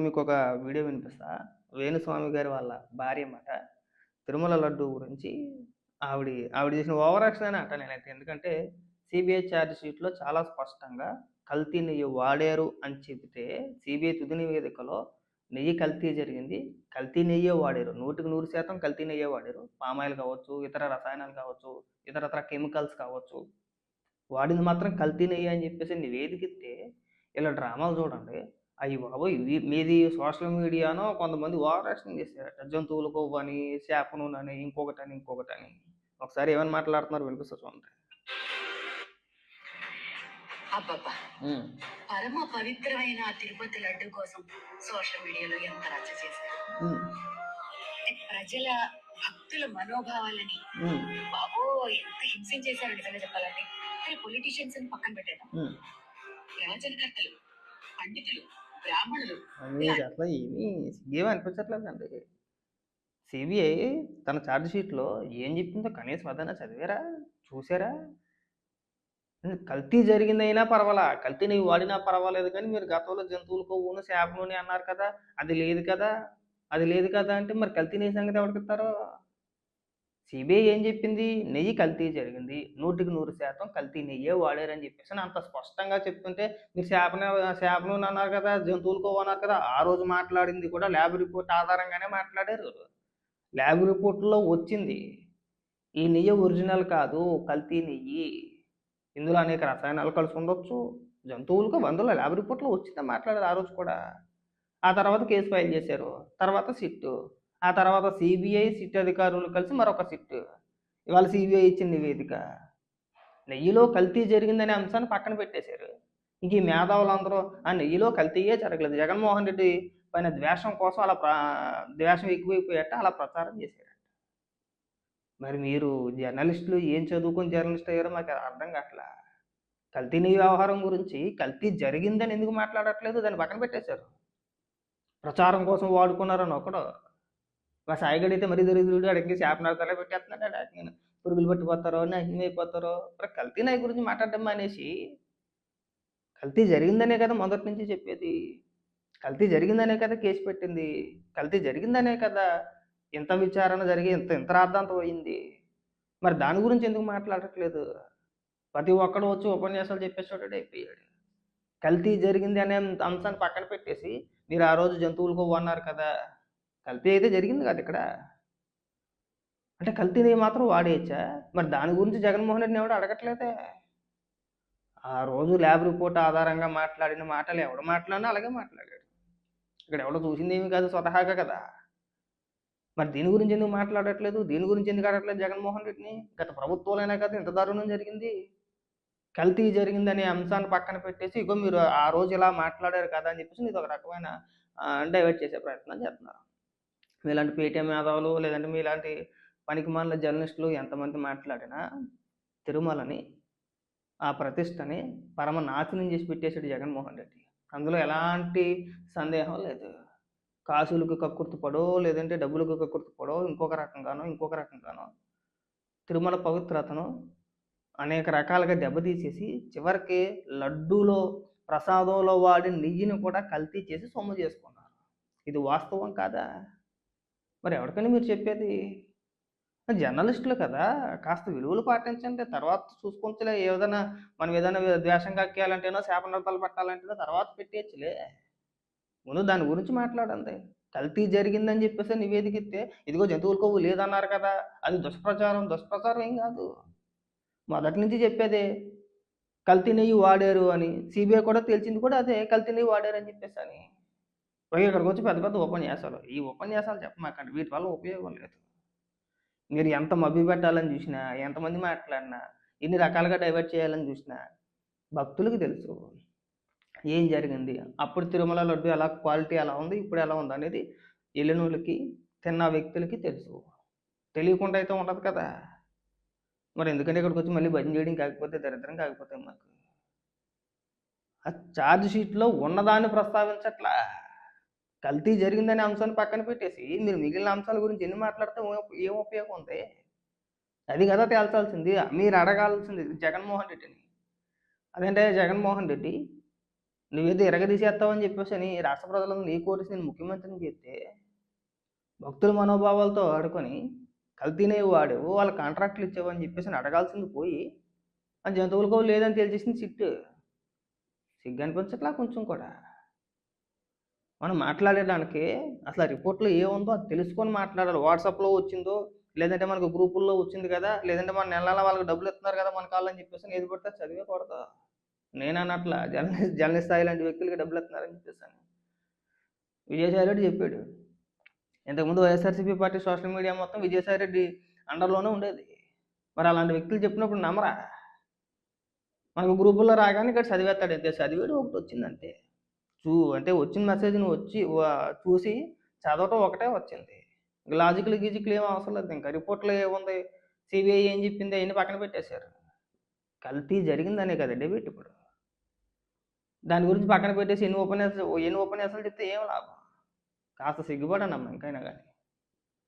ఇప్పుడు మీకు ఒక వీడియో వినిపిస్తా. వేణుస్వామి గారి వాళ్ళ భార్య మాట. తిరుమల లడ్డూ గురించి ఆవిడ చేసిన ఓవర్ యాక్షన్ అనే అంటా నేనైతే. ఎందుకంటే సీబీఐ ఛార్జ్ షీట్‌లో చాలా స్పష్టంగా కల్తీ నెయ్యి వాడారు అని చెబితే, సీబీఐ తుది నివేదికలో నెయ్యి కల్తీ జరిగింది. కల్తీ నెయ్యే వాడారు. 100% కల్తీ నెయ్యే వాడారు. పామాయిల్ కావచ్చు, ఇతర రసాయనాలు కావచ్చు, ఇతరత్ర కెమికల్స్ కావచ్చు. వాడింది మాత్రం కల్తీ నెయ్యి అని చెప్పేసి నివేదికిస్తే, ఇలా డ్రామాలు చూడండి. అయ్య బాబోయ్! మీది సోషల్ మీడియానో కొంతమంది ఓవర్ యాక్షన్ చేశారట. జంతువుల కొవ్వని, చేప నూనెని, ఇంకొకటని. ఒకసారి ఏమని మాట్లాడుతున్నారో వినిపిస్తా చూడండి. అబ్బబ్బా! పరమ పవిత్రమైన ఆ తిరుపతి లడ్డు కోసం సోషల్ మీడియాలో ఎంత రచ్చ చేశారు. ప్రజల భక్తుల మనోభావాలని ఎంత హింసించేశారు నిజంగా చెప్పాలంటే. పొలిటీషియన్స్ అని పక్కన పెట్టారు. ప్రవచనకర్తలు, పండితులు, బ్రాహ్మణులు అసలు ఏమీ అనిపించట్లేదండి. సిబిఐ తన ఛార్జ్ షీట్లో ఏం చెప్పిందో కనీసం అదైనా చదివారా, చూసారా? కల్తీ జరిగిందైనా పర్వాలా, కల్తీ నెయ్యి వాడినా పర్వాలేదు, కానీ మీరు గతంలో జంతువుల కొవ్వును, చేప నూనె అన్నారు కదా, అది లేదు కదా అంటే మరి కల్తీ నెయ్యి సంగతి ఎవరికిస్తారో? సిబిఐ ఏం చెప్పింది? నెయ్యి కల్తీ జరిగింది, 100% కల్తీ నెయ్యే వాడారని చెప్పేసి అంత స్పష్టంగా చెప్తుంటే, మీరు చేప నూనె అన్నారు కదా, జంతువుల కొవ్వు అన్నారు కదా, ఆ రోజు మాట్లాడింది కూడా ల్యాబ్ రిపోర్ట్ ఆధారంగానే మాట్లాడారు. ల్యాబ్ రిపోర్ట్లో వచ్చింది ఈ నెయ్యి ఒరిజినల్ కాదు, కల్తీ నెయ్యి, ఇందులో అనేక రసాయనాలు కలిసి ఉండొచ్చు, జంతువులకు వందల ల్యాబ్ రిపోర్ట్లో వచ్చిందని మాట్లాడారు ఆ రోజు కూడా. ఆ తర్వాత కేసు ఫైల్ చేశారు. తర్వాత సిట్టు, ఆ తర్వాత సిబిఐ, సిట్ అధికారులు కలిసి మరొక సిట్టు. ఇవాళ సిబిఐ ఇచ్చిన నివేదిక నెయ్యిలో కల్తీ జరిగిందనే అంశాన్ని పక్కన పెట్టేశారు. ఇంక ఈ మేధావులందరూ ఆ నెయ్యిలో కల్తీయే జరగలేదు, జగన్మోహన్ రెడ్డి పైన ద్వేషం కోసం ద్వేషం ఎక్కువైపోయాట అలా ప్రచారం చేశారు. మరి మీరు జర్నలిస్టులు ఏం చదువుకొని జర్నలిస్ట్ అయ్యారో మాకు అర్థం కావట్లా. కల్తీ నెయ్యి వ్యవహారం గురించి కల్తీ జరిగిందని ఎందుకు మాట్లాడట్లేదు, దాన్ని పక్కన పెట్టేశారు. ప్రచారం కోసం వాడుకున్నారని ఒకడు, మా సాయిగడైతే మరీ దరిద్రుడు, అడిగి శాపనార్థాలే పెట్టేస్తున్నాడు, నేను పురుగులు పట్టిపోతారో, నాశనం అయిపోతారో. మరి కల్తీ నెయ్యి గురించి మాట్లాడడం మానేసి, కల్తీ జరిగిందనే కదా మొదటి నుంచి చెప్పేది, కల్తీ జరిగిందనే కదా కేసు పెట్టింది, కల్తీ జరిగిందనే కదా ఇంత విచారణ జరిగి ఇంత రాద్ధాంతం అయింది. మరి దాని గురించి ఎందుకు మాట్లాడట్లేదు? ప్రతి ఒక్కడు వచ్చి ఉపన్యాసాలు చెప్పేసాడు అయిపోయాడు. కల్తీ జరిగింది అనే అంశాన్ని పక్కన పెట్టేసి, మీరు ఆ రోజు జంతువులు కొవ్వు అన్నారు కదా, కల్తీ అయితే జరిగింది కదా ఇక్కడ. అంటే కల్తీని మాత్రం వాడేయచ్చా? మరి దాని గురించి జగన్మోహన్ రెడ్డిని ఎవడు అడగట్లేదే. ఆ రోజు ల్యాబ్ రిపోర్ట్ ఆధారంగా మాట్లాడిన మాటలు ఎవడు మాట్లాడినా అలాగే మాట్లాడాడు. ఇక్కడ ఎవడో చూసింది ఏమి కాదు, స్వతహాగా కదా. మరి దీని గురించి ఎందుకు మాట్లాడట్లేదు, దీని గురించి ఎందుకు అడగట్లేదు జగన్మోహన్ రెడ్డిని? గత ప్రభుత్వాలైనా కదా ఇంత దారుణం జరిగింది. కల్తీ జరిగిందనే అంశాన్ని పక్కన పెట్టేసి, ఇగో మీరు ఆ రోజు ఇలా మాట్లాడారు కదా అని చెప్పేసి ఇది ఒక రకమైన డైవర్ట్ చేసే ప్రయత్నం చేస్తున్నారు. మీలాంటి పేటీఎం మేధావులు, లేదంటే మీలాంటి పనికిమాలిన జర్నలిస్టులు ఎంతమంది మాట్లాడినా తిరుమలని, ఆ ప్రతిష్టని పరమ నాశనం చేసి పెట్టేశాడు జగన్మోహన్ రెడ్డి. అందులో ఎలాంటి సందేహం లేదు. కాసులకు కక్కుర్తిపడో, లేదంటే డబ్బులకు కక్కుర్తిపడో, ఇంకొక రకంగానో తిరుమల పవిత్రతను అనేక రకాలుగా దెబ్బతీసేసి, చివరికి లడ్డూలో, ప్రసాదంలో వాడిన నెయ్యిని కూడా కల్తీ చేసి సొమ్ము చేసుకున్నారు. ఇది వాస్తవం కాదా? మరి ఎవరికైనా మీరు చెప్పేది? జర్నలిస్టులు కదా, కాస్త విలువలు పాటించండి. తర్వాత చూసుకుంటలే, మనం ఏదైనా ద్వేషం కక్కేయాలంటేనో, శాపనార్థాలు పెట్టాలంటేనో తర్వాత పెట్టేయచ్చులే. ముందు దాని గురించి మాట్లాడండి. కల్తీ జరిగిందని చెప్పేసి నివేదిక ఇస్తే, ఇదిగో జంతువుల కొవ్వు లేదన్నారు కదా, అది దుష్ప్రచారం ఏం కాదు. మొదటి నుంచి చెప్పేదే కల్తీ నెయ్యి వాడారు అని. సిబిఐ కూడా తేల్చింది కూడా అదే, కల్తీ నెయ్యి వాడారు అని చెప్పేసి అని. ఇక్కడికి వచ్చి పెద్ద పెద్ద ఉపన్యాసాలు, ఈ ఉపన్యాసాలు చెప్పమాకండి, వీటి వల్ల ఉపయోగం లేదు. మీరు ఎంత మభ్య పెట్టాలని చూసినా, ఎంతమంది మాట్లాడినా, ఎన్ని రకాలుగా డైవర్ట్ చేయాలని చూసినా, భక్తులకు తెలుసు ఏం జరిగింది. అప్పుడు తిరుమల లడ్డు ఎలా క్వాలిటీ ఎలా ఉంది, ఇప్పుడు ఎలా ఉంది అనేది వెళ్ళినోళ్ళకి, తిన్న వ్యక్తులకి తెలుసు. తెలియకుండా అయితే ఉండదు కదా. మరి ఎందుకంటే ఇక్కడికి వచ్చి మళ్ళీ భజన చేయడం కాకపోతే దరిద్రం కాకపోతే మాకు. ఆ ఛార్జ్ షీట్లో ఉన్నదాన్ని ప్రస్తావించట్లా. కల్తీ జరిగిందనే అంశాన్ని పక్కన పెట్టేసి మీరు మిగిలిన అంశాల గురించి ఎన్ని మాట్లాడితే ఏం ఉపయోగం ఉంది? అది కదా తేల్చాల్సింది. మీరు అడగాల్సింది జగన్మోహన్ రెడ్డిని. అదేంటే జగన్మోహన్ రెడ్డి నువ్వేదో ఎరగదీసేస్తావని చెప్పేసి అని రాష్ట్ర ప్రజలను నీ కోరిసి నేను ముఖ్యమంత్రిని చేస్తే భక్తుల మనోభావాలతో ఆడుకొని కల్తీనే వాడేవు వాళ్ళ కాంట్రాక్ట్లు ఇచ్చావని చెప్పేసి అని అడగాల్సింది పోయి ఆ జంతువులకో లేదని తెలిసేసింది సిట్టు. సిగ్గు అనిపించట్లా కొంచెం కూడా. మనం మాట్లాడడానికి అసలు ఆ రిపోర్ట్లో ఏముందో అది తెలుసుకొని మాట్లాడాలి. వాట్సాప్లో వచ్చిందో లేదంటే మనకు గ్రూపుల్లో వచ్చింది కదా, లేదంటే మన నెల నెల వాళ్ళకి డబ్బులు ఇస్తున్నారు కదా మన కాళ్ళని చెప్పేసి ఏది పడితే చదివేకూడదు. నేను అన్నట్ల జర్నలిస్ట్ స్థాయి లాంటి వ్యక్తులకి డబ్బులు ఇస్తున్నారని చెప్పేసి అని విజయసాయి రెడ్డి చెప్పాడు. ఇంతకుముందు వైఎస్ఆర్సీపీ పార్టీ సోషల్ మీడియా మొత్తం విజయసాయి రెడ్డి అండర్లోనే ఉండేది. మరి అలాంటి వ్యక్తులు చెప్పినప్పుడు నమ్మరా? మనకు గ్రూపుల్లో రాగానే ఇక్కడ చదివేస్తాడు అంతే, చదివాడు ఒకటి వచ్చిందంటే అంటే వచ్చిన మెసేజ్ నువ్వు చూసి చదవటం ఒకటే వచ్చింది. లాజికల్ గీజికలు ఏం అవసరం లేదు. ఇంకా రిపోర్ట్లో ఏముంది, సిబిఐ ఏం చెప్పింది అవన్నీ పక్కన పెట్టేశారు. కల్తీ జరిగిందనే కదా డెబిట్. ఇప్పుడు దాని గురించి పక్కన పెట్టేసి ఎన్ని ఉపన్యాసాలు చెప్తే ఏం లాభం? కాస్త సిగ్గుపడనమ్మా ఇంకైనా కానీ.